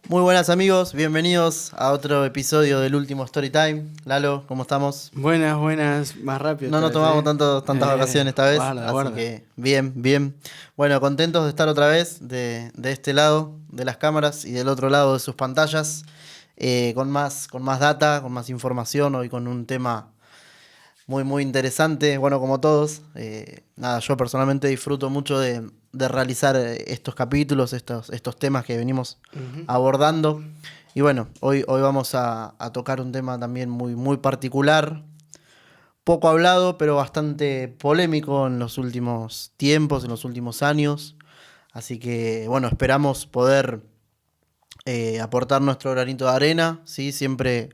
Muy buenas amigos, bienvenidos a otro episodio del último Storytime. Lalo, ¿cómo estamos? Buenas, buenas, más rápido No esta nos vez, tomamos ¿eh? tantas vacaciones esta vez, Guarda, así guarda. que bien, bien. Bueno, contentos de estar otra vez de este lado de las cámaras y del otro lado de sus pantallas, con más data, con más información, hoy con un tema muy interesante, bueno, como todos. Nada, yo personalmente disfruto mucho de realizar estos capítulos, estos temas que venimos Ujú. abordando. Y bueno, hoy vamos a tocar un tema también muy particular, poco hablado, pero bastante polémico en los últimos tiempos, en los últimos años. Así que bueno, esperamos poder aportar nuestro granito de arena, ¿sí? Siempre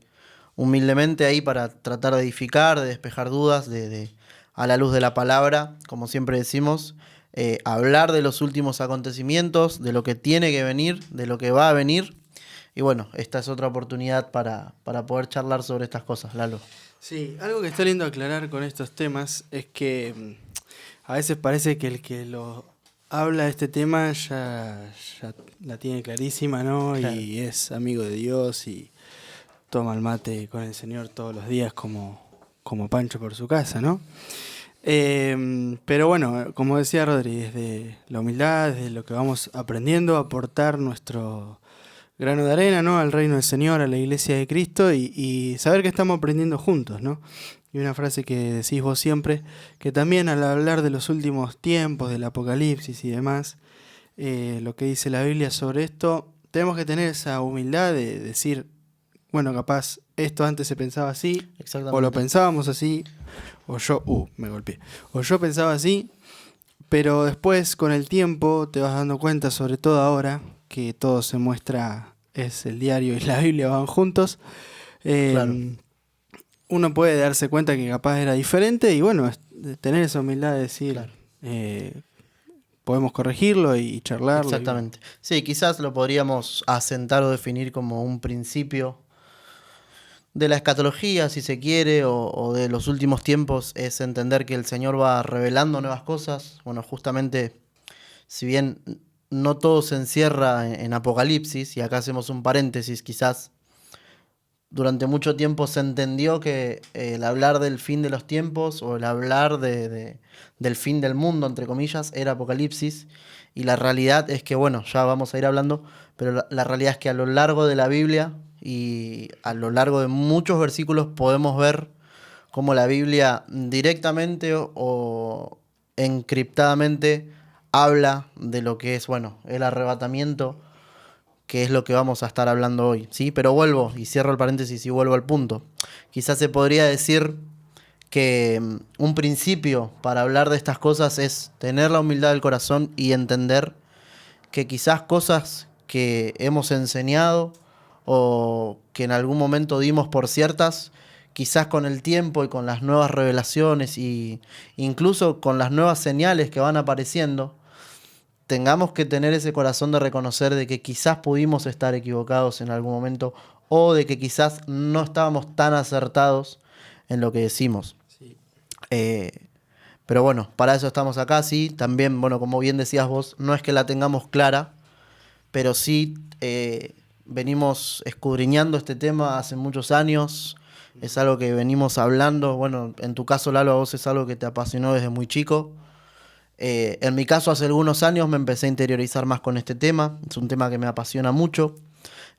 humildemente ahí para tratar de edificar, de despejar dudas, a la luz de la palabra, como siempre decimos, hablar de los últimos acontecimientos, de lo que tiene que venir, de lo que va a venir. Y bueno, esta es otra oportunidad para poder charlar sobre estas cosas, Lalo. Sí, algo que está lindo aclarar con estos temas es que a veces parece que el que lo habla de este tema ya la tiene clarísima, ¿no? Claro. Y es amigo de Dios y toma el mate con el Señor todos los días como Pancho por su casa, ¿no? Pero bueno, como decía Rodri, desde la humildad, desde lo que vamos aprendiendo, aportar nuestro grano de arena, ¿no? Al reino del Señor, a la iglesia de Cristo y saber que estamos aprendiendo juntos, ¿no? Y una frase que decís vos siempre, que también al hablar de los últimos tiempos, del apocalipsis y demás, lo que dice la Biblia sobre esto, tenemos que tener esa humildad de decir, bueno, capaz esto antes se pensaba así, o lo Exactamente. pensábamos así, o yo, me golpeé, o yo pensaba así, pero después con el tiempo te vas dando cuenta, sobre todo ahora, que todo se muestra, es el diario y la Biblia van juntos, Claro. eh, uno puede darse cuenta que capaz era diferente y bueno, tener esa humildad de decir, Claro. eh, podemos corregirlo y charlarlo y bueno. Exactamente. Sí, quizás lo podríamos asentar o definir como un principio de la escatología, si se quiere, o de los últimos tiempos, es entender que el Señor va revelando nuevas cosas. Bueno, justamente, si bien no todo se encierra en Apocalipsis, y acá hacemos un paréntesis, quizás durante mucho tiempo se entendió que el hablar del fin de los tiempos o el hablar del fin del mundo, entre comillas, era Apocalipsis. Y la realidad es que, bueno, ya vamos a ir hablando, pero la realidad es que a lo largo de la Biblia y a lo largo de muchos versículos podemos ver cómo la Biblia directamente o encriptadamente habla de lo que es, bueno, el arrebatamiento, que es lo que vamos a estar hablando hoy, ¿sí? Pero vuelvo y cierro el paréntesis y vuelvo al punto. Quizás se podría decir que un principio para hablar de estas cosas es tener la humildad del corazón y entender que quizás cosas que hemos enseñado o que en algún momento dimos por ciertas, quizás con el tiempo y con las nuevas revelaciones y incluso con las nuevas señales que van apareciendo, tengamos que tener ese corazón de reconocer de que quizás pudimos estar equivocados en algún momento o de que quizás no estábamos tan acertados en lo que decimos. Sí. Eh, pero bueno, para eso estamos acá, sí. También, bueno, como bien decías vos, no es que la tengamos clara, pero sí venimos escudriñando este tema hace muchos años. Es algo que venimos hablando. Bueno, en tu caso, Lalo, a vos es algo que te apasionó desde muy chico. En mi caso, hace algunos años me empecé a interiorizar más con este tema. Es un tema que me apasiona mucho.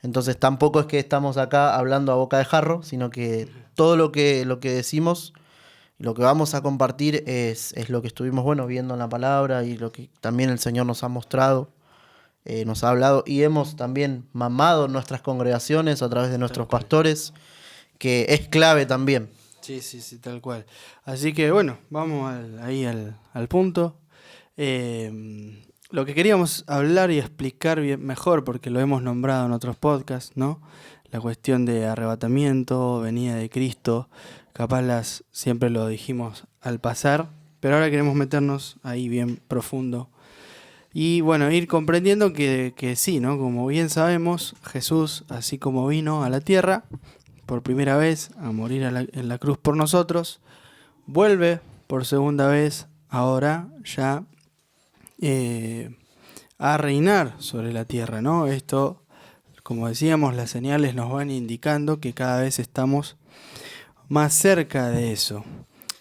Entonces tampoco es que estamos acá hablando a boca de jarro, sino que todo lo que decimos, lo que vamos a compartir es lo que estuvimos, bueno, viendo en la palabra y lo que también el Señor nos ha mostrado, nos ha hablado y hemos también mamado en nuestras congregaciones a través de Tal nuestros cual. pastores, que es clave también. Sí, sí, sí, tal cual. Así que bueno, vamos ahí al punto. Lo que queríamos hablar y explicar bien mejor, porque lo hemos nombrado en otros podcasts, ¿no? La cuestión de arrebatamiento, venida de Cristo, capaz siempre lo dijimos al pasar, pero ahora queremos meternos ahí bien profundo. Y bueno, ir comprendiendo que sí, ¿no? Como bien sabemos, Jesús, así como vino a la tierra, por primera vez a morir en la cruz por nosotros, vuelve por segunda vez, ahora ya a reinar sobre la tierra, ¿no? Esto como decíamos, las señales nos van indicando que cada vez estamos más cerca de eso.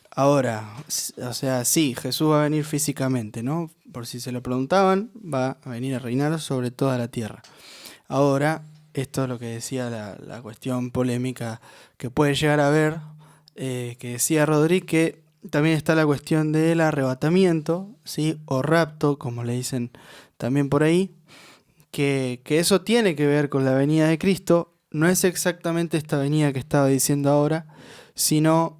Ahora, o sea, sí, Jesús va a venir físicamente, ¿no? Por si se lo preguntaban, va a venir a reinar sobre toda la tierra. Ahora, esto es lo que decía la cuestión polémica que puede llegar a haber, que decía Rodri, que también está la cuestión del arrebatamiento, ¿sí? O rapto, como le dicen también por ahí, que eso tiene que ver con la venida de Cristo. No es exactamente esta venida que estaba diciendo ahora, sino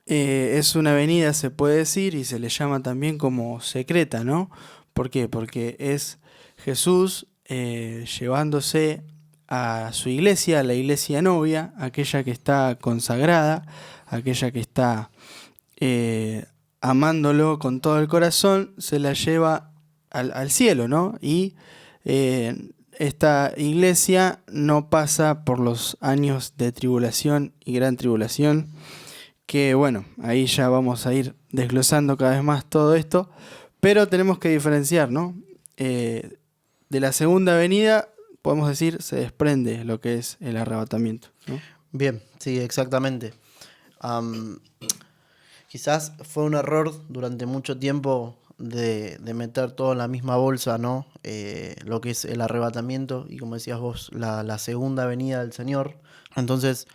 es una venida, se puede decir, y se le llama también como secreta, ¿no? ¿Por qué? Porque es Jesús llevándose a su iglesia, a la iglesia novia, aquella que está consagrada, aquella que está amándolo con todo el corazón, se la lleva al cielo, ¿no? Y esta iglesia no pasa por los años de tribulación y gran tribulación, que bueno, ahí ya vamos a ir desglosando cada vez más todo esto, pero tenemos que diferenciar, ¿no? De la segunda venida, podemos decir, se desprende lo que es el arrebatamiento, ¿no? Bien, sí, exactamente. Quizás fue un error durante mucho tiempo de meter todo en la misma bolsa, ¿no? Lo que es el arrebatamiento y, como decías vos, la segunda venida del Señor. Entonces,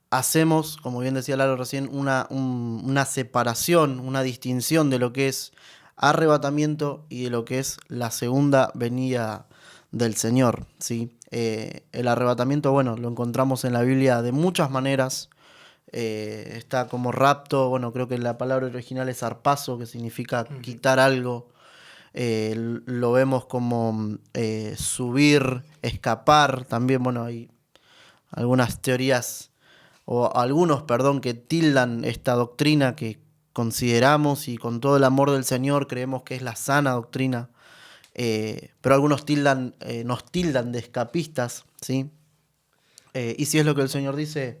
hacemos, como bien decía Lalo recién, una separación, una distinción de lo que es arrebatamiento y de lo que es la segunda venida del Señor, ¿sí? El arrebatamiento, bueno, lo encontramos en la Biblia de muchas maneras. Está como rapto, bueno, creo que la palabra original es arpazo, que significa quitar algo. Lo vemos como subir, escapar. También, bueno, hay algunas teorías, o algunos, perdón, que tildan esta doctrina que consideramos y con todo el amor del Señor creemos que es la sana doctrina. Pero algunos nos tildan de escapistas, ¿sí? Y si es lo que el Señor dice,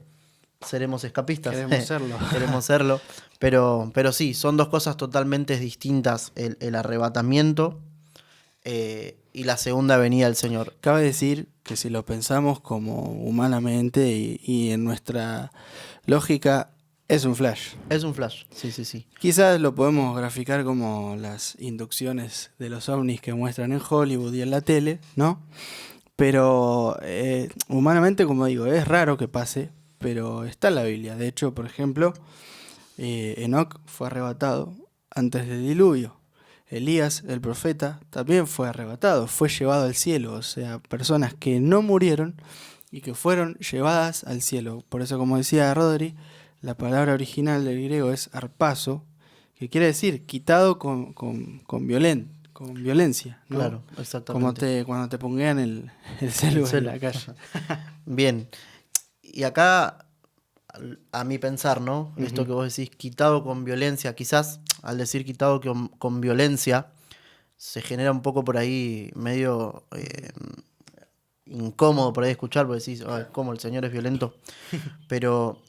seremos escapistas. Queremos serlo. Queremos serlo. Pero sí, son dos cosas totalmente distintas, el arrebatamiento y la segunda venida del Señor. Cabe decir que si lo pensamos como humanamente y en nuestra lógica, es un flash. Es un flash, sí, sí, sí. Quizás lo podemos graficar como las inducciones de los ovnis que muestran en Hollywood y en la tele, ¿no? Pero humanamente, como digo, es raro que pase, pero está en la Biblia. De hecho, por ejemplo, Enoc fue arrebatado antes del diluvio. Elías, el profeta, también fue arrebatado, fue llevado al cielo. O sea, personas que no murieron y que fueron llevadas al cielo. Por eso, como decía Rodri, la palabra original del griego es arpazo, que quiere decir quitado con violencia, ¿no? Claro, exactamente. Cuando te pongan el celu en la calle. Bien. Y acá, a mi pensar, ¿no? Esto que vos decís, quitado con violencia, quizás al decir quitado con violencia, se genera un poco por ahí medio incómodo por ahí escuchar, porque decís, ¿cómo el Señor es violento? Pero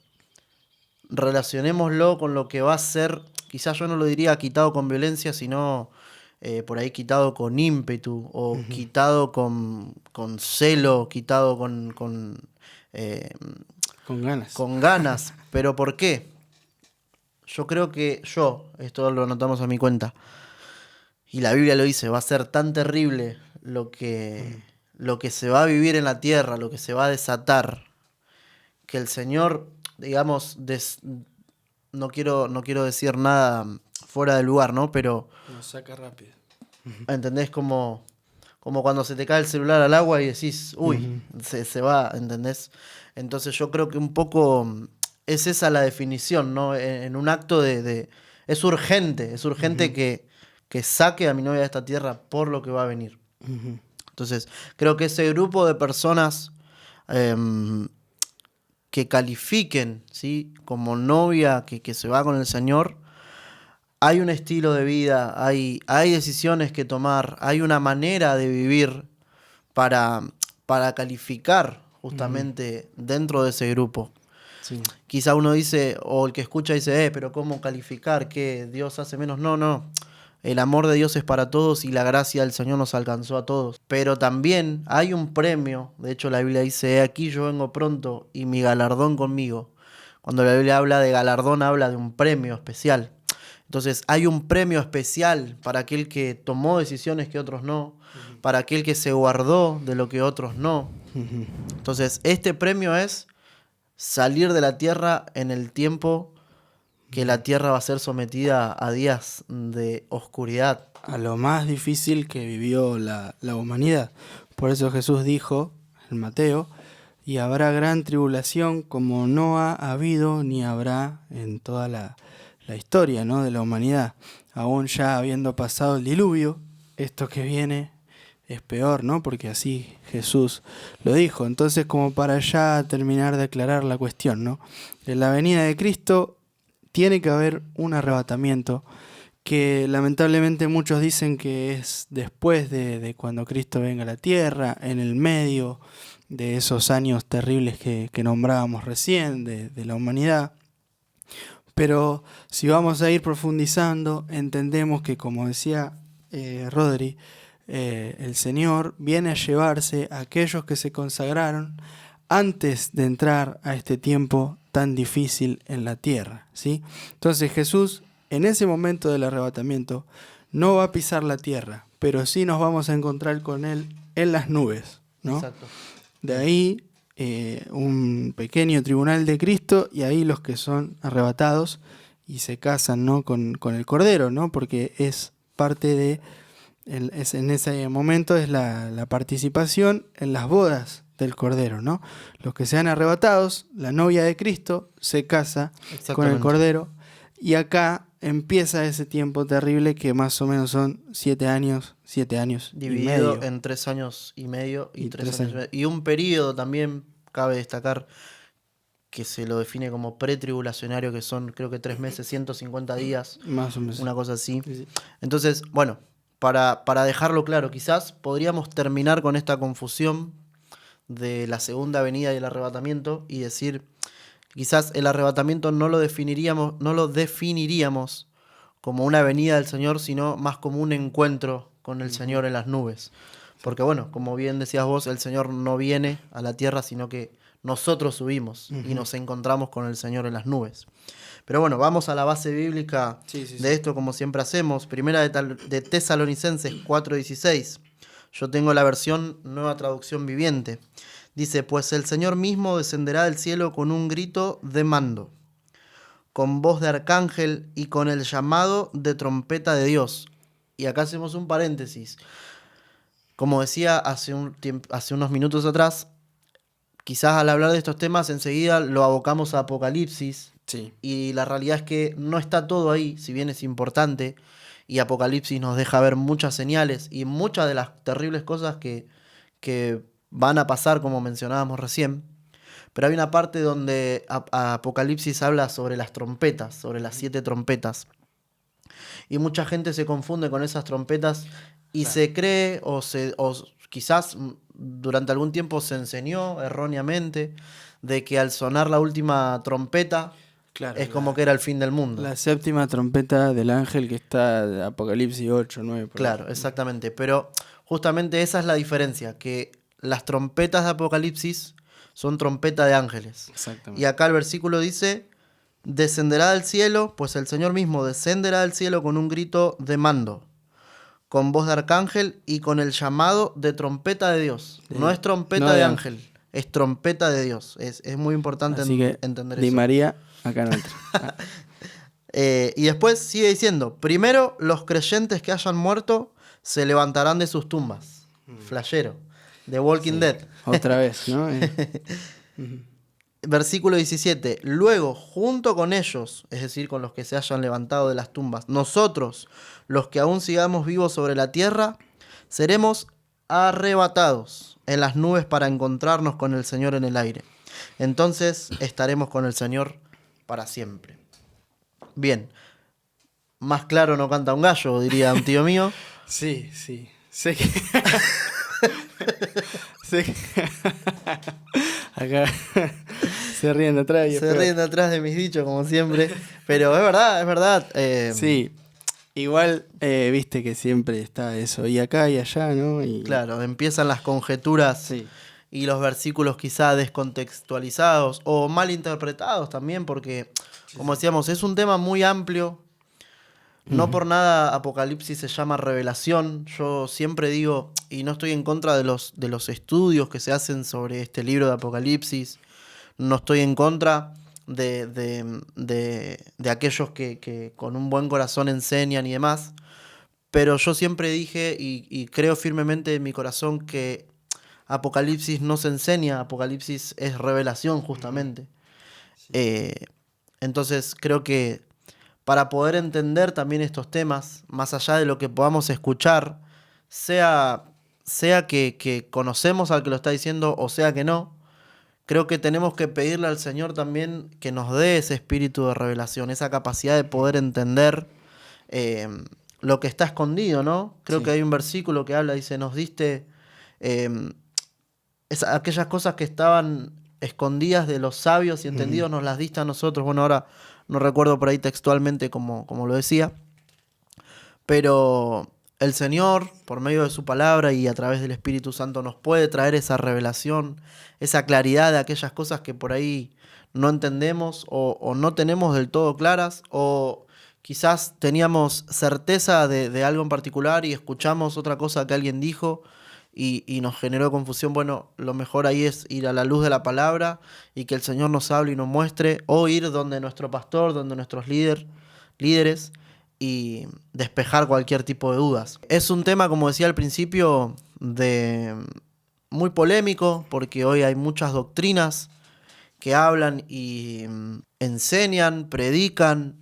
relacionémoslo con lo que va a ser, quizás yo no lo diría quitado con violencia, sino por ahí quitado con ímpetu, o quitado con celo, quitado con ganas. Con ganas. ¿Pero por qué? Yo creo que esto lo notamos a mi cuenta, y la Biblia lo dice, va a ser tan terrible lo que se va a vivir en la tierra, lo que se va a desatar, que el Señor, digamos, no quiero decir nada fuera de lugar, ¿no? Pero Nos saca rápido. ¿entendés? Como cuando se te cae el celular al agua y decís, uy, se va, ¿entendés? Entonces yo creo que un poco es esa la definición, ¿no? En un acto es urgente que saque a mi novia de esta tierra por lo que va a venir. Entonces creo que ese grupo de personas que califiquen, ¿sí?, como novia que se va con el Señor, hay un estilo de vida, hay decisiones que tomar, hay una manera de vivir para calificar justamente dentro de ese grupo. Sí. Quizá uno dice, o el que escucha dice, pero ¿cómo calificar? ¿Qué? ¿Dios hace menos? No. el amor de Dios es para todos y la gracia del Señor nos alcanzó a todos. Pero también hay un premio, de hecho la Biblia dice, "He aquí yo vengo pronto y mi galardón conmigo". Cuando la Biblia habla de galardón, habla de un premio especial. Entonces hay un premio especial para aquel que tomó decisiones que otros no, para aquel que se guardó de lo que otros no. Entonces este premio es salir de la tierra en el tiempo que la tierra va a ser sometida a días de oscuridad. A lo más difícil que vivió la humanidad. Por eso Jesús dijo en Mateo, y habrá gran tribulación como no ha habido ni habrá en toda la historia, ¿no?, de la humanidad. Aún ya habiendo pasado el diluvio, esto que viene es peor, ¿no? Porque así Jesús lo dijo. Entonces, como para ya terminar de aclarar la cuestión, ¿no? En la venida de Cristo tiene que haber un arrebatamiento que lamentablemente muchos dicen que es después de cuando Cristo venga a la tierra, en el medio de esos años terribles que nombrábamos recién, de la humanidad. Pero si vamos a ir profundizando, entendemos que, como decía Rodri, el Señor viene a llevarse a aquellos que se consagraron antes de entrar a este tiempo tan difícil en la tierra, ¿sí? Entonces Jesús, en ese momento del arrebatamiento, no va a pisar la tierra, pero sí nos vamos a encontrar con Él en las nubes, ¿no? Exacto. De ahí un pequeño tribunal de Cristo, y ahí los que son arrebatados y se casan, ¿no?, con el Cordero, ¿no? Porque es parte de, en ese momento es la participación en las bodas del Cordero, ¿no? Los que sean arrebatados, la novia de Cristo se casa con el Cordero, y acá empieza ese tiempo terrible que más o menos son 7 años Dividido y medio. en 3 años y medio y 3 años y medio. Y un periodo también cabe destacar que se lo define como pretribulacionario, que son creo que 3 meses, 150 días, Más o menos. una cosa así. Sí, sí. Entonces, bueno, para dejarlo claro, quizás podríamos terminar con esta confusión de la segunda venida y el arrebatamiento y decir, quizás el arrebatamiento no lo definiríamos como una venida del Señor, sino más como un encuentro con el Señor en las nubes. Porque bueno, como bien decías vos, el Señor no viene a la tierra, sino que nosotros subimos y nos encontramos con el Señor en las nubes. Pero bueno, vamos a la base bíblica de esto, como siempre hacemos. Primera de Tesalonicenses 4:16. Yo tengo la versión Nueva Traducción Viviente. Dice, pues el Señor mismo descenderá del cielo con un grito de mando, con voz de arcángel y con el llamado de trompeta de Dios. Y acá hacemos un paréntesis. Como decía hace unos minutos atrás, quizás al hablar de estos temas enseguida lo abocamos a Apocalipsis. Sí. Y la realidad es que no está todo ahí, si bien es importante. Y Apocalipsis nos deja ver muchas señales y muchas de las terribles cosas que van a pasar, como mencionábamos recién. Pero hay una parte donde Apocalipsis habla sobre las trompetas, sobre las 7 trompetas. Y mucha gente se confunde con esas trompetas y se cree, o quizás durante algún tiempo se enseñó erróneamente, de que al sonar la última trompeta es como que era el fin del mundo. La séptima trompeta del ángel que está de Apocalipsis 8, 9. Claro, exactamente. Pero justamente esa es la diferencia, que las trompetas de Apocalipsis son trompeta de ángeles. Exactamente. Y acá el versículo dice, descenderá del cielo, pues el Señor mismo descenderá del cielo con un grito de mando, con voz de arcángel y con el llamado de trompeta de Dios. No es trompeta de ángel, es trompeta de Dios. Es muy importante entender eso. Di María, acá no entra. Y después sigue diciendo, primero los creyentes que hayan muerto se levantarán de sus tumbas. Flashero. The Walking Dead. Otra vez, ¿no? Versículo 17. Luego, junto con ellos, es decir, con los que se hayan levantado de las tumbas, nosotros, los que aún sigamos vivos sobre la tierra, seremos arrebatados en las nubes para encontrarnos con el Señor en el aire. Entonces estaremos con el Señor para siempre. Bien. Más claro no canta un gallo, diría un tío mío. Sí. Sé que... Acá se ríen de atrás. Se ríen de atrás de mis dichos, como siempre. Pero es verdad. Sí, Igual, viste que siempre está eso, y acá y allá, ¿no? Y Claro, empiezan las conjeturas sí, y los versículos quizá descontextualizados o mal interpretados también, porque, sí, como sí. decíamos, es un tema muy amplio. No Ujú. por nada Apocalipsis se llama revelación. Yo siempre digo, y no estoy en contra de los estudios que se hacen sobre este libro de Apocalipsis, no estoy en contra de aquellos que con un buen corazón enseñan y demás, pero yo siempre dije y creo firmemente en mi corazón que Apocalipsis no se enseña, Apocalipsis es revelación Ujú. justamente. Sí. Eh, entonces creo que para poder entender también estos temas, más allá de lo que podamos escuchar, sea, sea que conocemos al que lo está diciendo o sea que no, creo que tenemos que pedirle al Señor también que nos dé ese espíritu de revelación, esa capacidad de poder entender eh, lo que está escondido, ¿no? Creo que Sí. hay un versículo que habla, dice, nos diste eh, aquellas cosas que estaban escondidas de los sabios y Ujú. entendidos, nos las diste a nosotros. Bueno, ahora no recuerdo por ahí textualmente como lo decía, pero el Señor, por medio de su palabra y a través del Espíritu Santo, nos puede traer esa revelación, esa claridad de aquellas cosas que por ahí no entendemos o no tenemos del todo claras, o quizás teníamos certeza de algo en particular y escuchamos otra cosa que alguien dijo y nos generó confusión. Bueno, lo mejor ahí es ir a la luz de la palabra y que el Señor nos hable y nos muestre, o ir donde nuestro pastor, donde nuestros líderes y despejar cualquier tipo de dudas. Es un tema, como decía al principio, de muy polémico, porque hoy hay muchas doctrinas que hablan y enseñan, predican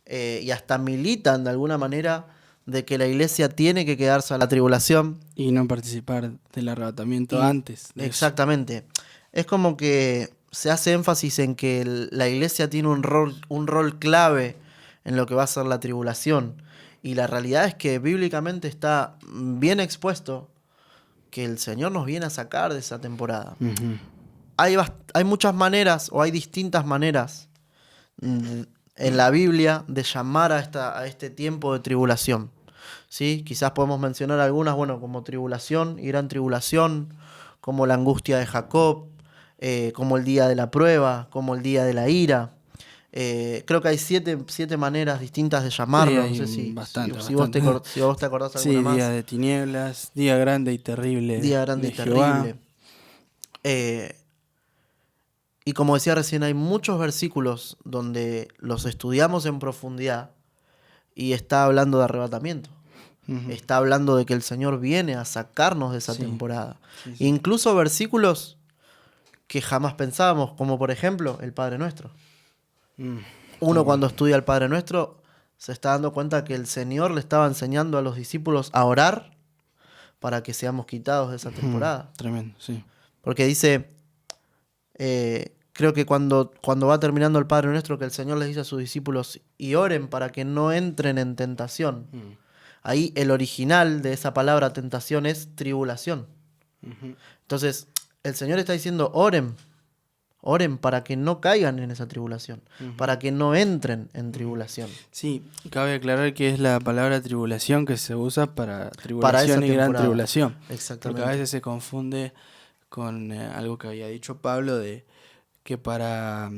y hasta militan de alguna manera de que la iglesia tiene que quedarse a la tribulación. Y no participar del arrebatamiento Y antes de eso. exactamente, es como que se hace énfasis en que la iglesia tiene un rol clave en lo que va a ser la tribulación. Y la realidad es que bíblicamente está bien expuesto que el Señor nos viene a sacar de esa temporada. Ujú. Hay muchas maneras o hay distintas maneras en la Biblia de llamar a este tiempo de tribulación. ¿Sí? Quizás podemos mencionar algunas, bueno, como tribulación y gran tribulación, como la angustia de Jacob, como el día de la prueba, como el día de la ira. Creo que hay siete maneras distintas de Sí, llamarlo. No hay sé bastante, si vos bastante. si vos te acordás alguna Sí, día más. de tinieblas, día grande y terrible Día grande y de Jehová. terrible. Eh, y como decía recién, hay muchos versículos donde los estudiamos en profundidad y está hablando de arrebatamiento. Ujú. Está hablando de que el Señor viene a sacarnos de esa Sí, temporada. sí, sí. Incluso versículos que jamás pensábamos, como por ejemplo el Padre Nuestro. Mm, tal Uno cual. cuando estudia el Padre Nuestro se está dando cuenta que el Señor le estaba enseñando a los discípulos a orar para que seamos quitados de esa Ujú. temporada. Tremendo, sí. Porque dice, creo que cuando va terminando el Padre Nuestro, que el Señor les dice a sus discípulos, y oren para que no entren en tentación. Mm, Ahí el original de esa palabra tentación es tribulación. ujú. Entonces, el Señor está diciendo, oren, oren para que no caigan en esa tribulación, Ujú. para que no entren en Ujú. tribulación, Sí, cabe aclarar que es la palabra tribulación que se usa para para esa tribulación y gran temporada. tribulación, porque a Exactamente. veces se confunde con algo que había dicho Pablo de que para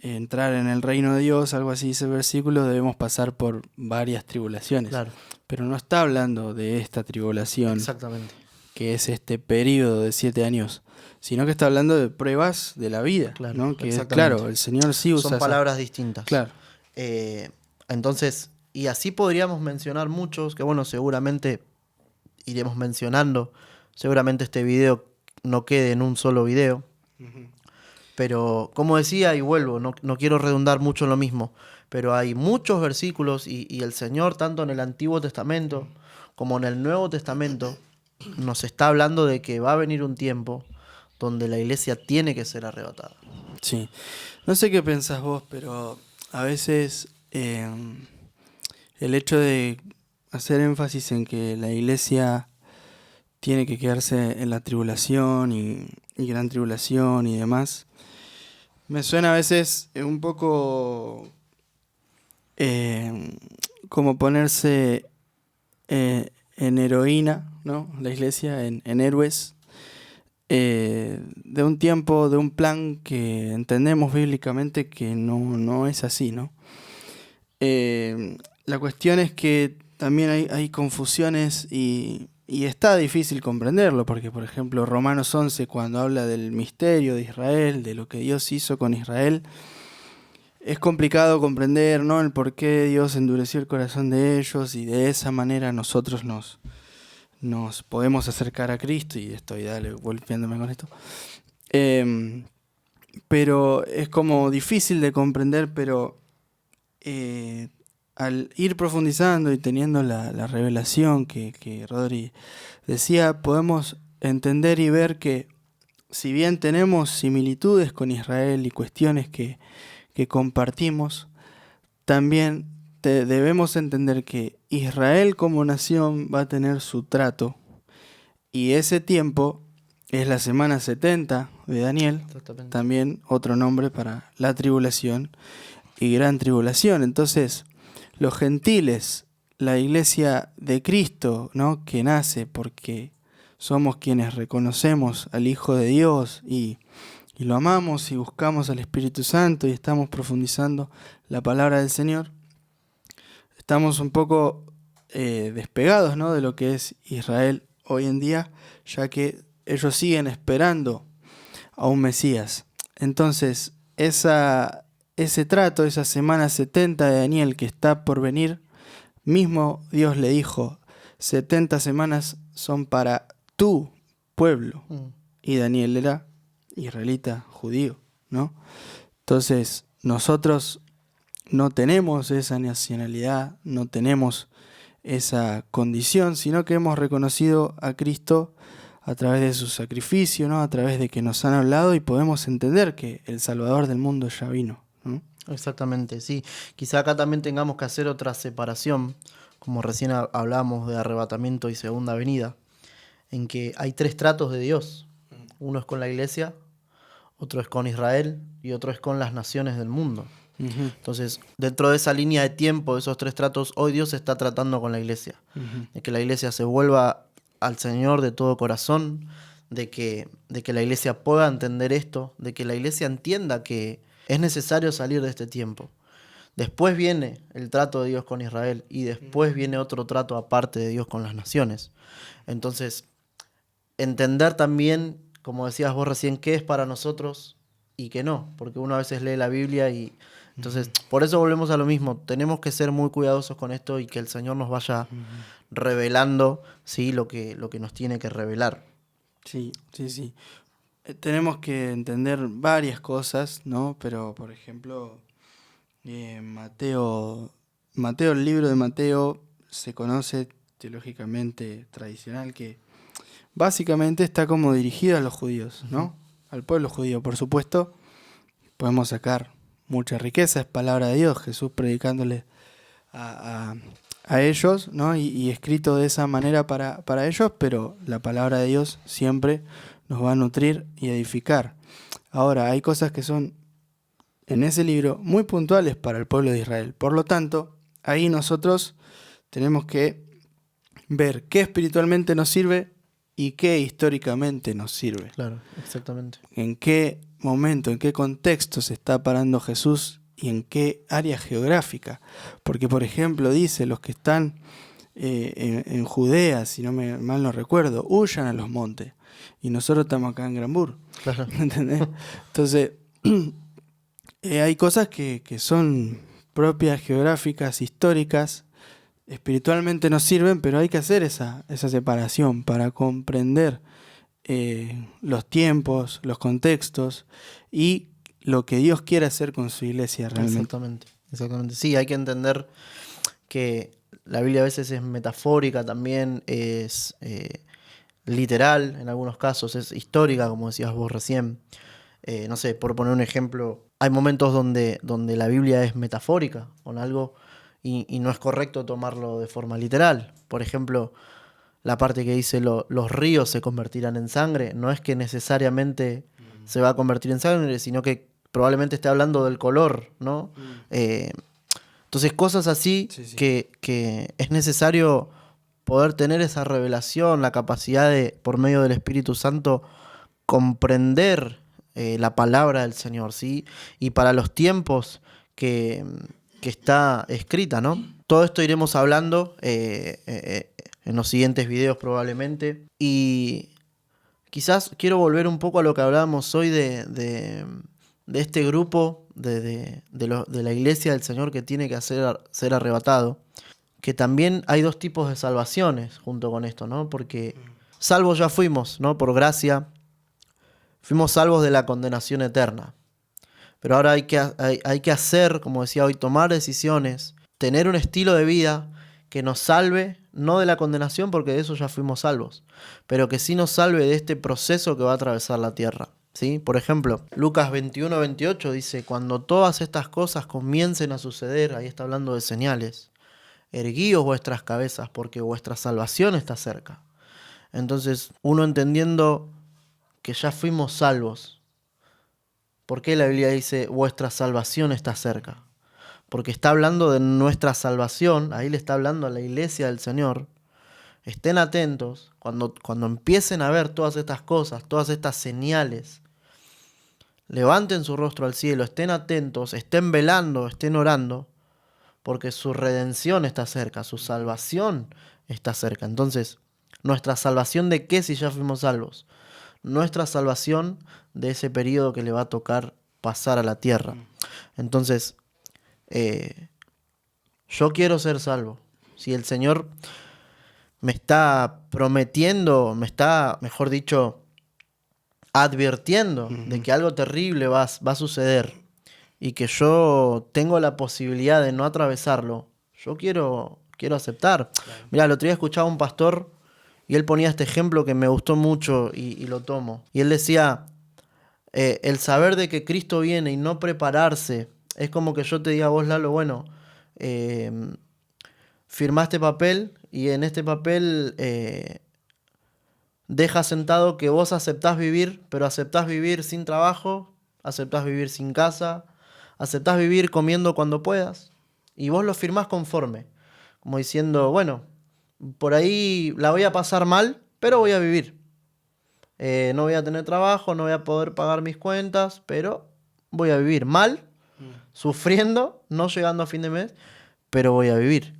entrar en el reino de Dios, algo así dice el versículo, debemos pasar por varias tribulaciones, Claro, pero no está hablando de esta tribulación exactamente. que es este periodo de 7 años, sino que está hablando de pruebas de la vida, Claro, ¿no? Que es exactamente. claro, el Señor sí Son usa esas, palabras distintas. claro. Eh, entonces, y así podríamos mencionar muchos, que bueno, seguramente iremos mencionando. Seguramente este video no quede en un solo video. Ujú. Pero como decía, y vuelvo, no quiero redundar mucho en lo mismo, pero hay muchos versículos y el Señor, tanto en el Antiguo Testamento como en el Nuevo Testamento, nos está hablando de que va a venir un tiempo donde la iglesia tiene que ser arrebatada. Sí, no sé qué pensás vos, pero a veces el hecho de hacer énfasis en que la iglesia tiene que quedarse en la tribulación y gran tribulación y demás, me suena a veces un poco eh, como ponerse en heroína, ¿no? La iglesia en héroes de un tiempo, de un plan que entendemos bíblicamente que no es así, ¿no? La cuestión es que también hay confusiones y está difícil comprenderlo, porque por ejemplo Romanos 11, cuando habla del misterio de Israel, de lo que Dios hizo con Israel, es complicado comprender, ¿no? El por qué Dios endureció el corazón de ellos y de esa manera nosotros nos podemos acercar a Cristo, y estoy golpeándome con esto. Pero es como difícil de comprender, pero al ir profundizando y teniendo la revelación que Rodri decía, podemos entender y ver que si bien tenemos similitudes con Israel y cuestiones que compartimos, también debemos entender que Israel como nación va a tener su trato, y ese tiempo es la semana 70 de Daniel, también otro nombre para la tribulación y gran tribulación. Entonces, los gentiles, la iglesia de Cristo, ¿no? Que nace porque somos quienes reconocemos al Hijo de Dios y lo amamos y buscamos al Espíritu Santo y estamos profundizando la palabra del Señor, estamos un poco despegados, ¿no? De lo que es Israel hoy en día, ya que ellos siguen esperando a un Mesías. Entonces, ese trato, esa semana 70 de Daniel que está por venir, mismo Dios le dijo, 70 semanas son para tu pueblo. Y Daniel era israelita, judío, ¿no? Entonces, nosotros no tenemos esa nacionalidad, no tenemos esa condición, sino que hemos reconocido a Cristo a través de su sacrificio, ¿no? A través de que nos han hablado y podemos entender que el Salvador del mundo ya vino, ¿no? Exactamente, sí. Quizá acá también tengamos que hacer otra separación, como recién hablamos de arrebatamiento y segunda venida, en que hay 3 tratos de Dios. Uno es con la iglesia, otro es con Israel y otro es con las naciones del mundo. Entonces, dentro de esa línea de tiempo, de esos 3 tratos, hoy Dios está tratando con la iglesia. De que la iglesia se vuelva al Señor de todo corazón, de que la iglesia pueda entender esto, de que la iglesia entienda que es necesario salir de este tiempo. Después viene el trato de Dios con Israel y después viene otro trato aparte de Dios con las naciones. Entonces, entender también, como decías vos recién, qué es para nosotros y qué no, porque uno a veces lee la Biblia y entonces por eso volvemos a lo mismo, tenemos que ser muy cuidadosos con esto y que el Señor nos vaya revelando, ¿sí? lo que nos tiene que revelar. Sí. Tenemos que entender varias cosas, ¿no? Pero, por ejemplo, Mateo, el libro de Mateo se conoce teológicamente tradicional que básicamente está como dirigido a los judíos, ¿no? Al pueblo judío, por supuesto. Podemos sacar mucha riqueza, es palabra de Dios, Jesús predicándole a ellos, ¿no? Y escrito de esa manera para ellos, pero la palabra de Dios siempre nos va a nutrir y edificar. Ahora, hay cosas que son en ese libro muy puntuales para el pueblo de Israel. Por lo tanto, ahí nosotros tenemos que ver qué espiritualmente nos sirve y qué históricamente nos sirve. Claro, exactamente. En qué momento, en qué contexto se está parando Jesús y en qué área geográfica. Porque, por ejemplo, dice, los que están en Judea, si mal no recuerdo, huyan a los montes. Y nosotros estamos acá en Granbur. Claro. ¿Entendés? Entonces, hay cosas que son propias, geográficas, históricas, espiritualmente nos sirven, pero hay que hacer esa separación para comprender los tiempos, los contextos y lo que Dios quiere hacer con su iglesia realmente. Exactamente. Sí, hay que entender que la Biblia a veces es metafórica, también es literal en algunos casos, es histórica, como decías vos recién. No sé, por poner un ejemplo, hay momentos donde la Biblia es metafórica con algo y no es correcto tomarlo de forma literal. Por ejemplo, la parte que dice los ríos se convertirán en sangre, no es que necesariamente se va a convertir en sangre, sino que probablemente esté hablando del color, ¿no? Entonces, cosas así Sí, sí. que es necesario poder tener esa revelación, la capacidad de, por medio del Espíritu Santo, comprender la palabra del Señor, ¿sí? Y para los tiempos que, que está escrita, ¿no? Todo esto iremos hablando en los siguientes videos probablemente. Y quizás quiero volver un poco a lo que hablábamos hoy de este grupo de la iglesia del Señor que tiene que ser arrebatado. Que también hay dos tipos de salvaciones junto con esto, ¿no? Porque salvos ya fuimos, ¿no? Por gracia. Fuimos salvos de la condenación eterna. Pero ahora hay que hacer, como decía hoy, tomar decisiones, tener un estilo de vida que nos salve, no de la condenación, porque de eso ya fuimos salvos, pero que sí nos salve de este proceso que va a atravesar la tierra. ¿Sí? Por ejemplo, Lucas 21-28 dice, cuando todas estas cosas comiencen a suceder, ahí está hablando de señales, erguíos vuestras cabezas, porque vuestra salvación está cerca. Entonces, uno entendiendo que ya fuimos salvos, ¿por qué la Biblia dice vuestra salvación está cerca? Porque está hablando de nuestra salvación, ahí le está hablando a la iglesia del Señor. Estén atentos cuando empiecen a ver todas estas cosas, todas estas señales. Levanten su rostro al cielo, estén atentos, estén velando, estén orando, porque su redención está cerca, su salvación está cerca. Entonces, ¿nuestra salvación de qué si ya fuimos salvos? Nuestra salvación de ese periodo que le va a tocar pasar a la tierra. Entonces, yo quiero ser salvo. Si el Señor me está prometiendo, me está, mejor dicho, advirtiendo de que algo terrible va a suceder y que yo tengo la posibilidad de no atravesarlo, yo quiero aceptar. Claro. Mira, el otro día escuchaba a un pastor y él ponía este ejemplo que me gustó mucho y lo tomo. Y él decía, el saber de que Cristo viene y no prepararse, es como que yo te diga a vos, Lalo, bueno, eh, firmaste papel y en este papel deja sentado que vos aceptás vivir, pero aceptás vivir sin trabajo, aceptás vivir sin casa, aceptás vivir comiendo cuando puedas, y vos lo firmás conforme, como diciendo, bueno, por ahí la voy a pasar mal, pero voy a vivir. No voy a tener trabajo, no voy a poder pagar mis cuentas, pero voy a vivir mal, sufriendo, no llegando a fin de mes, pero voy a vivir.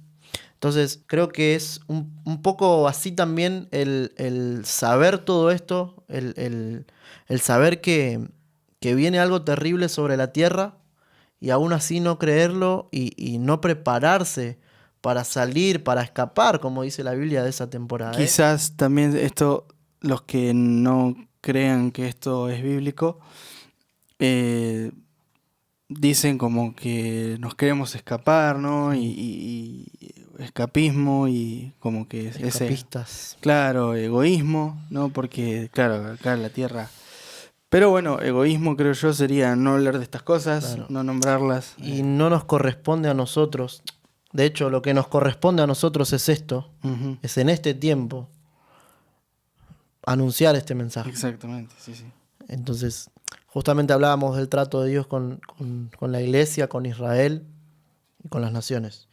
Entonces creo que es un poco así también el saber todo esto, el saber que viene algo terrible sobre la tierra y aún así no creerlo y no prepararse para salir, para escapar, como dice la Biblia de esa temporada. Quizás también esto, los que no crean que esto es bíblico, dicen como que nos queremos escapar, ¿no? Y escapismo y como que ese, Escapistas. claro, egoísmo, ¿no? Porque, claro, acá en la Tierra. Pero bueno, egoísmo creo yo sería no hablar de estas cosas, Claro. no nombrarlas. Y no nos corresponde a nosotros. De hecho, lo que nos corresponde a nosotros es esto, Ujú. es en este tiempo anunciar este mensaje. Exactamente, sí, sí. Entonces, justamente hablábamos del trato de Dios con la iglesia, con Israel y con las naciones.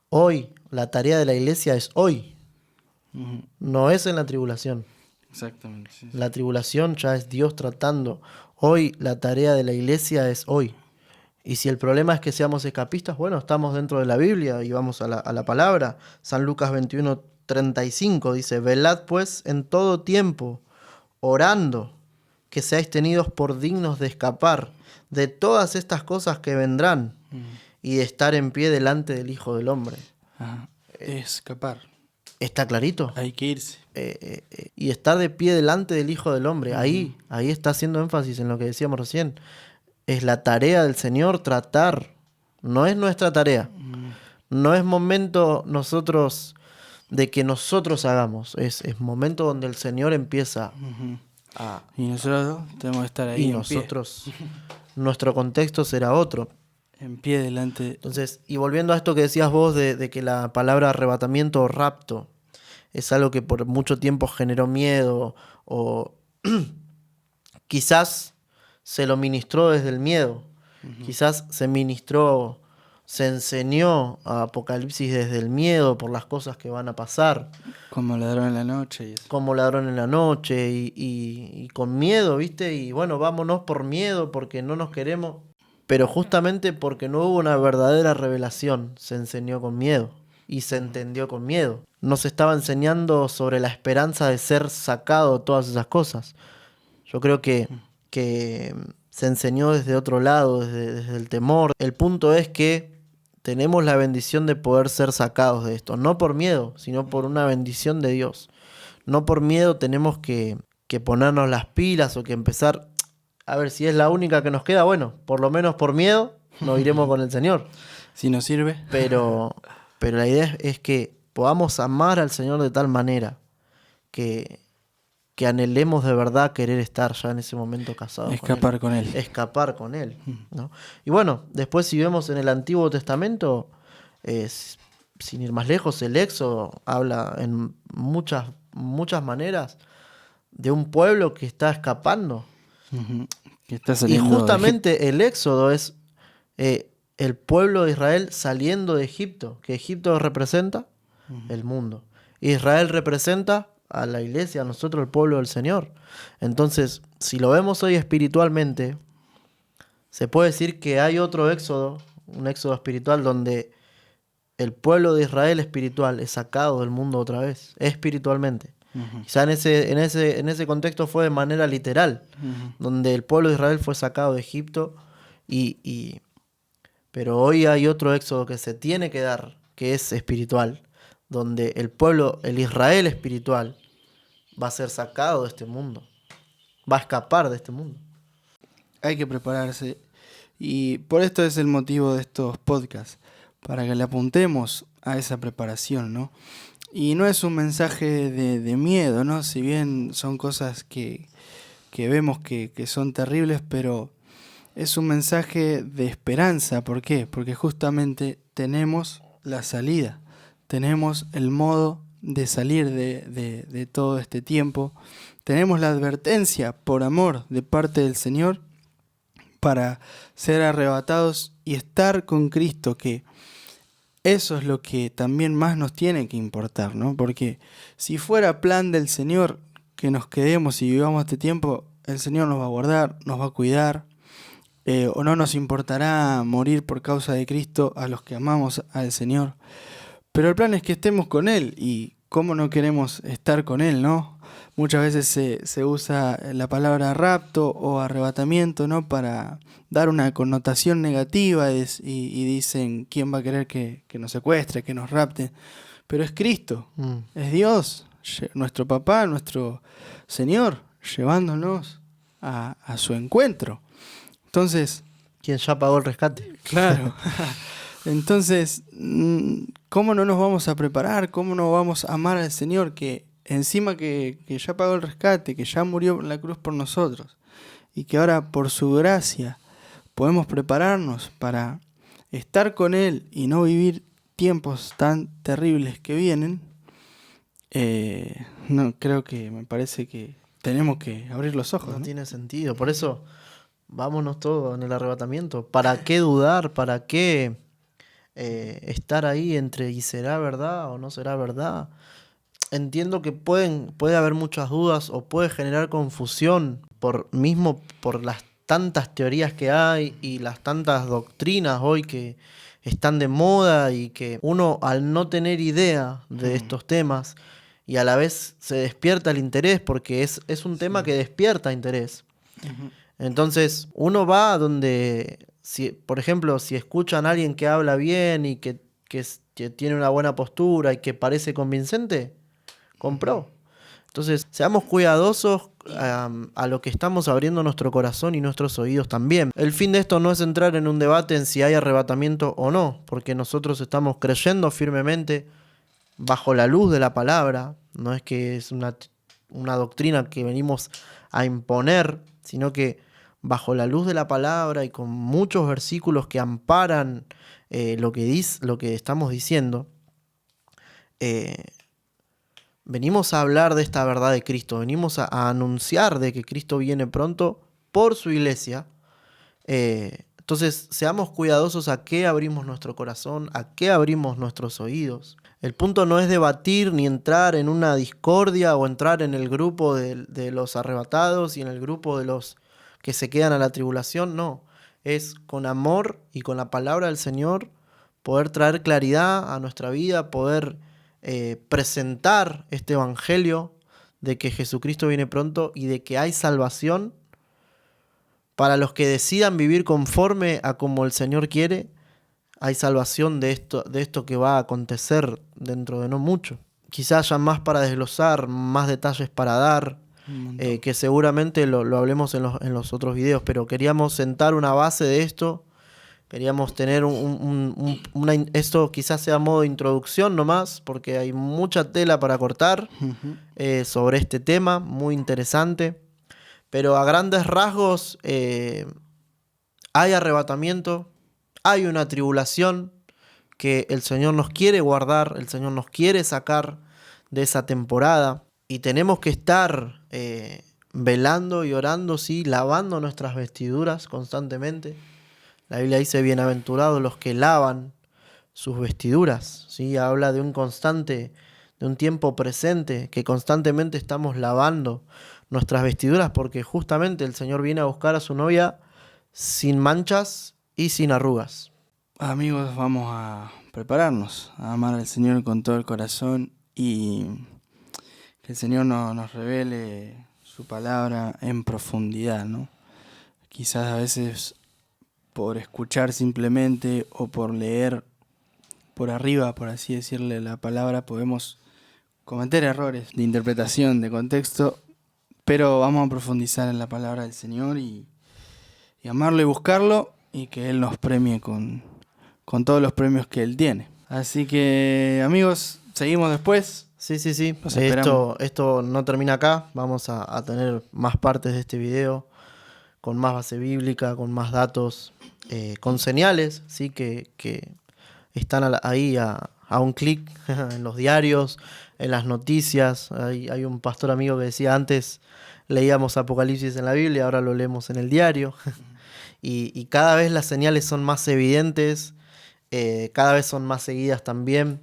Hoy, la tarea de la iglesia es hoy, Ujú. no es en la tribulación. Exactamente, sí, sí. La tribulación ya es Dios tratando. Hoy, la tarea de la iglesia es hoy. Y si el problema es que seamos escapistas, bueno, estamos dentro de la Biblia y vamos a la palabra. San Lucas 21:35 dice, velad pues en todo tiempo, orando, que seáis tenidos por dignos de escapar de todas estas cosas que vendrán y de estar en pie delante del Hijo del Hombre. Ajá. Escapar. ¿Está clarito? Hay que irse. Y estar de pie delante del Hijo del Hombre. Ahí está haciendo énfasis en lo que decíamos recién. Es la tarea del Señor tratar. No es nuestra tarea. No es momento nosotros de que nosotros hagamos. Es momento donde el Señor empieza a... Y nosotros tenemos que estar ahí Y en nosotros, nuestro contexto será otro. pie. En pie delante. Entonces, y volviendo a esto que decías vos de que la palabra arrebatamiento o rapto es algo que por mucho tiempo generó miedo o quizás se lo ministró desde el miedo, quizás se ministró se enseñó a Apocalipsis desde el miedo por las cosas que van a pasar, Como ladrón en la noche y eso. como ladrón en la noche y con miedo, ¿viste? Y bueno, vámonos por miedo porque no nos queremos. Pero justamente porque no hubo una verdadera revelación, se enseñó con miedo y se entendió con miedo. Nos estaba enseñando sobre la esperanza de ser sacado de todas esas cosas. Yo creo que se enseñó desde otro lado, desde el temor. El punto es que tenemos la bendición de poder ser sacados de esto, no por miedo, sino por una bendición de Dios. No por miedo tenemos que ponernos las pilas o que empezar, a ver si es la única que nos queda, bueno, por lo menos por miedo nos iremos con el Señor. Si nos sirve. Pero, pero la idea es que podamos amar al Señor de tal manera que, que anhelemos de verdad querer estar ya en ese momento casados Escapar con él. escapar con Él, ¿no? Y bueno, después si vemos en el Antiguo Testamento, sin ir más lejos, el Éxodo habla en muchas maneras de un pueblo que está escapando. Ujú. Que está Y saliendo de Egipto. justamente el Éxodo es el pueblo de Israel saliendo de Egipto, que Egipto representa el mundo. Israel representa a la iglesia, a nosotros, el pueblo del Señor. Entonces, si lo vemos hoy espiritualmente, se puede decir que hay otro éxodo, un éxodo espiritual donde el pueblo de Israel espiritual es sacado del mundo otra vez, espiritualmente. Ujú. Quizá en ese contexto fue de manera literal, Ujú. donde el pueblo de Israel fue sacado de Egipto, pero hoy hay otro éxodo que se tiene que dar, que es espiritual, donde el pueblo, el Israel espiritual, va a ser sacado de este mundo, va a escapar de este mundo. Hay que prepararse. Y por esto es el motivo de estos podcasts, para que le apuntemos a esa preparación, ¿no? Y no es un mensaje de miedo, ¿no? Si bien son cosas que vemos que son terribles, pero es un mensaje de esperanza. ¿Por qué? Porque justamente tenemos la salida, tenemos el modo de salir de todo este tiempo, tenemos la advertencia por amor de parte del Señor para ser arrebatados y estar con Cristo, que eso es lo que también más nos tiene que importar, ¿no? Porque si fuera plan del Señor que nos quedemos y vivamos este tiempo, el Señor nos va a guardar, nos va a cuidar, o no nos importará morir por causa de Cristo a los que amamos al Señor. Pero el plan es que estemos con Él, y cómo no queremos estar con Él, ¿no? Muchas veces se usa la palabra rapto o arrebatamiento, ¿no? Para dar una connotación negativa y dicen, ¿quién va a querer que nos secuestre, que nos rapte? Pero es Cristo, es Dios, nuestro papá, nuestro Señor, llevándonos a su encuentro. Entonces, Quien ya pagó el rescate. claro. Entonces, ¿cómo no nos vamos a preparar? ¿Cómo no vamos a amar al Señor que encima que ya pagó el rescate, que ya murió en la cruz por nosotros y que ahora por su gracia podemos prepararnos para estar con Él y no vivir tiempos tan terribles que vienen? No, creo que me parece que tenemos que abrir los ojos, No ¿no? tiene sentido. Por eso, vámonos todos en el arrebatamiento. ¿Para qué dudar? ¿Para qué estar ahí entre y será verdad o no será verdad? Entiendo que puede haber muchas dudas o puede generar confusión por las tantas teorías que hay y las tantas doctrinas hoy que están de moda y que uno al no tener idea de estos temas y a la vez se despierta el interés porque es un tema que despierta interés. Ujú. Entonces, uno va a donde, si, por ejemplo, si escuchan a alguien que habla bien y que tiene una buena postura y que parece convincente, compró. Entonces, seamos cuidadosos a lo que estamos abriendo nuestro corazón y nuestros oídos también. El fin de esto no es entrar en un debate en si hay arrebatamiento o no, porque nosotros estamos creyendo firmemente bajo la luz de la palabra. No es que es una doctrina que venimos a imponer, sino que bajo la luz de la palabra y con muchos versículos que amparan lo que estamos diciendo, eh, venimos a hablar de esta verdad de Cristo, venimos a anunciar de que Cristo viene pronto por su iglesia, Entonces, seamos cuidadosos a qué abrimos nuestro corazón, a qué abrimos nuestros oídos. El punto no es debatir ni entrar en una discordia o entrar en el grupo de los arrebatados y en el grupo de los que se quedan a la tribulación, no. Es con amor y con la palabra del Señor poder traer claridad a nuestra vida, poder presentar este evangelio de que Jesucristo viene pronto y de que hay salvación para los que decidan vivir conforme a como el Señor quiere. Hay salvación de esto que va a acontecer dentro de no mucho. Quizás haya más para desglosar, más detalles para dar, que seguramente lo hablemos en los otros videos, pero queríamos sentar una base de esto. Queríamos tener esto quizás sea modo de introducción nomás, porque hay mucha tela para cortar sobre este tema, muy interesante. Pero a grandes rasgos hay arrebatamiento, hay una tribulación que el Señor nos quiere guardar, el Señor nos quiere sacar de esa temporada. Y tenemos que estar velando y orando, sí, lavando nuestras vestiduras constantemente. La Biblia dice, bienaventurados los que lavan sus vestiduras, ¿sí? Habla de de un tiempo presente, que constantemente estamos lavando nuestras vestiduras, porque justamente el Señor viene a buscar a su novia sin manchas y sin arrugas. Amigos, vamos a prepararnos a amar al Señor con todo el corazón y que el Señor nos revele su palabra en profundidad, ¿no? Quizás a veces por escuchar simplemente o por leer por arriba, por así decirle, la palabra, podemos cometer errores de interpretación, de contexto, pero vamos a profundizar en la palabra del Señor y amarlo y buscarlo y que Él nos premie con todos los premios que Él tiene. Así que, amigos, seguimos después. Sí. Esto no termina acá. Vamos a tener más partes de este video con más base bíblica, con más datos, con señales, ¿sí? que están ahí a un clic en los diarios, en las noticias. Hay un pastor amigo que decía, antes leíamos Apocalipsis en la Biblia, ahora lo leemos en el diario. Y cada vez las señales son más evidentes, cada vez son más seguidas también.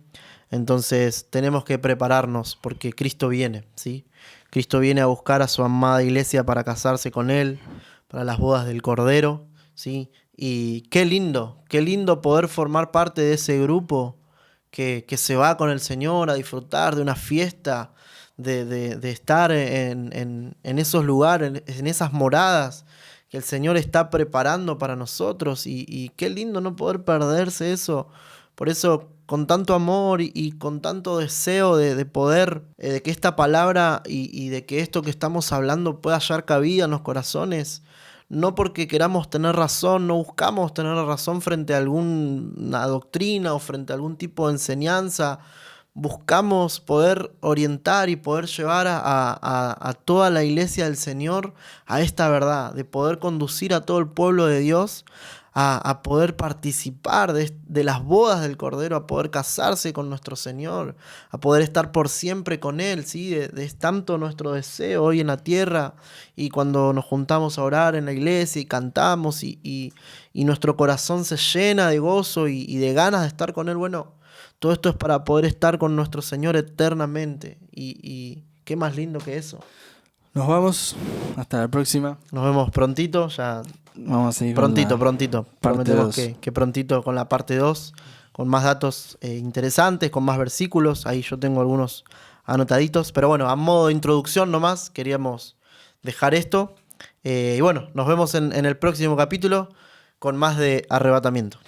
Entonces tenemos que prepararnos porque Cristo viene, ¿sí? Cristo viene a buscar a su amada iglesia para casarse con Él, para las bodas del Cordero, ¿sí? Y qué lindo poder formar parte de ese grupo que se va con el Señor a disfrutar de una fiesta, de estar en esos lugares, en esas moradas que el Señor está preparando para nosotros. Y qué lindo no poder perderse eso. Por eso, con tanto amor y con tanto deseo de poder, de que esta palabra y de que esto que estamos hablando pueda hallar cabida en los corazones, no porque queramos tener razón, no buscamos tener razón frente a alguna doctrina o frente a algún tipo de enseñanza. Buscamos poder orientar y poder llevar a toda la iglesia del Señor a esta verdad, de poder conducir a todo el pueblo de Dios a poder participar de las bodas del Cordero, a poder casarse con nuestro Señor, a poder estar por siempre con Él, ¿sí? Es tanto nuestro deseo hoy en la tierra y cuando nos juntamos a orar en la iglesia y cantamos y nuestro corazón se llena de gozo y de ganas de estar con Él. Bueno, todo esto es para poder estar con nuestro Señor eternamente y qué más lindo que eso. Nos vamos, hasta la próxima. Nos vemos prontito, ya. Vamos a seguir Prontito. parte Prometemos 2. que prontito con la parte 2, con más datos interesantes, con más versículos. Ahí yo tengo algunos anotaditos. Pero bueno, a modo de introducción nomás, queríamos dejar esto. Y bueno, nos vemos en el próximo capítulo con más de arrebatamiento.